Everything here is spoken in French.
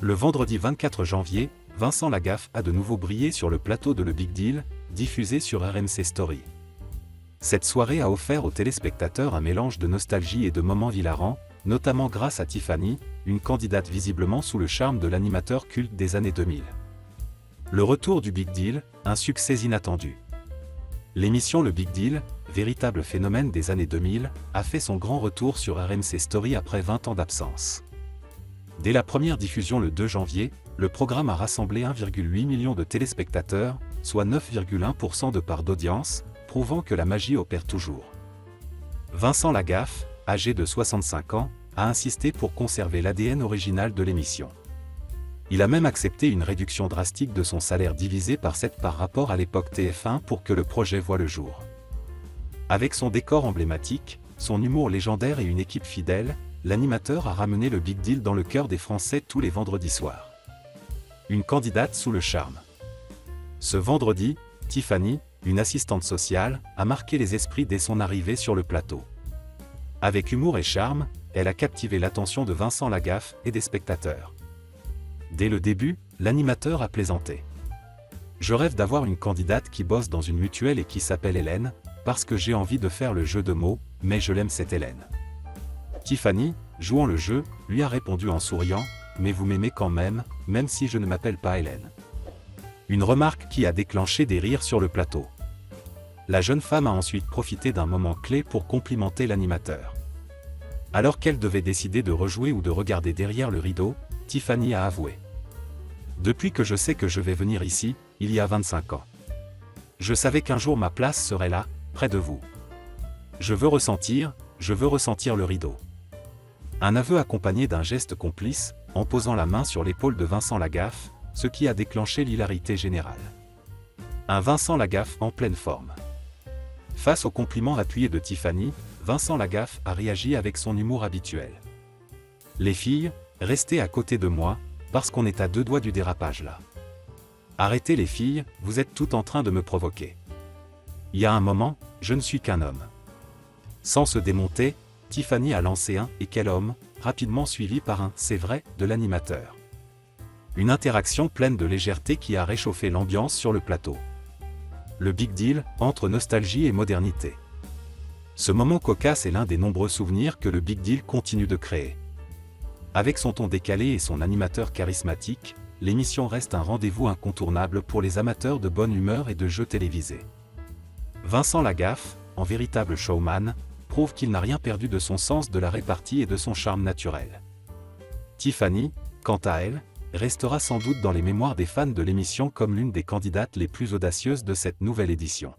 Le vendredi 24 janvier, Vincent Lagaffe a de nouveau brillé sur le plateau de Le Big Deal, diffusé sur RMC Story. Cette soirée a offert aux téléspectateurs un mélange de nostalgie et de moments hilarants, notamment grâce à Tiffany, une candidate visiblement sous le charme de l'animateur culte des années 2000. Le retour du Big Deal, un succès inattendu. L'émission Le Big Deal, véritable phénomène des années 2000, a fait son grand retour sur RMC Story après 20 ans d'absence. Dès la première diffusion le 2 janvier, le programme a rassemblé 1,8 million de téléspectateurs, soit 9,1% de part d'audience, prouvant que la magie opère toujours. Vincent Lagaffe, âgé de 65 ans, a insisté pour conserver l'ADN original de l'émission. Il a même accepté une réduction drastique de son salaire divisé par 7 par rapport à l'époque TF1 pour que le projet voie le jour. Avec son décor emblématique, son humour légendaire et une équipe fidèle, l'animateur a ramené le Big Deal dans le cœur des Français tous les vendredis soirs. Une candidate sous le charme. Ce vendredi, Tiffany, une assistante sociale, a marqué les esprits dès son arrivée sur le plateau. Avec humour et charme, elle a captivé l'attention de Vincent Lagaffe et des spectateurs. Dès le début, l'animateur a plaisanté. « Je rêve d'avoir une candidate qui bosse dans une mutuelle et qui s'appelle Hélène, parce que j'ai envie de faire le jeu de mots, mais je l'aime cette Hélène. » Tiffany, jouant le jeu, lui a répondu en souriant, « Mais vous m'aimez quand même si je ne m'appelle pas Hélène. » Une remarque qui a déclenché des rires sur le plateau. La jeune femme a ensuite profité d'un moment clé pour complimenter l'animateur. Alors qu'elle devait décider de rejouer ou de regarder derrière le rideau, Tiffany a avoué. « Depuis que je sais que je vais venir ici, il y a 25 ans. Je savais qu'un jour ma place serait là, près de vous. Je veux ressentir le rideau. » Un aveu accompagné d'un geste complice, en posant la main sur l'épaule de Vincent Lagaffe, ce qui a déclenché l'hilarité générale. Un Vincent Lagaffe en pleine forme. Face aux compliments appuyés de Tiffany, Vincent Lagaffe a réagi avec son humour habituel. « Les filles, restez à côté de moi, parce qu'on est à 2 doigts du dérapage là. Arrêtez les filles, vous êtes toutes en train de me provoquer. Il y a un moment, je ne suis qu'un homme. » Sans se démonter, Tiffany a lancé un « Et quel homme ?» rapidement suivi par un « C'est vrai » de l'animateur. Une interaction pleine de légèreté qui a réchauffé l'ambiance sur le plateau. Le Big Deal, entre nostalgie et modernité. Ce moment cocasse est l'un des nombreux souvenirs que le Big Deal continue de créer. Avec son ton décalé et son animateur charismatique, l'émission reste un rendez-vous incontournable pour les amateurs de bonne humeur et de jeux télévisés. Vincent Lagaffe, en véritable showman, prouve qu'il n'a rien perdu de son sens de la répartie et de son charme naturel. Tiffany, quant à elle, restera sans doute dans les mémoires des fans de l'émission comme l'une des candidates les plus audacieuses de cette nouvelle édition.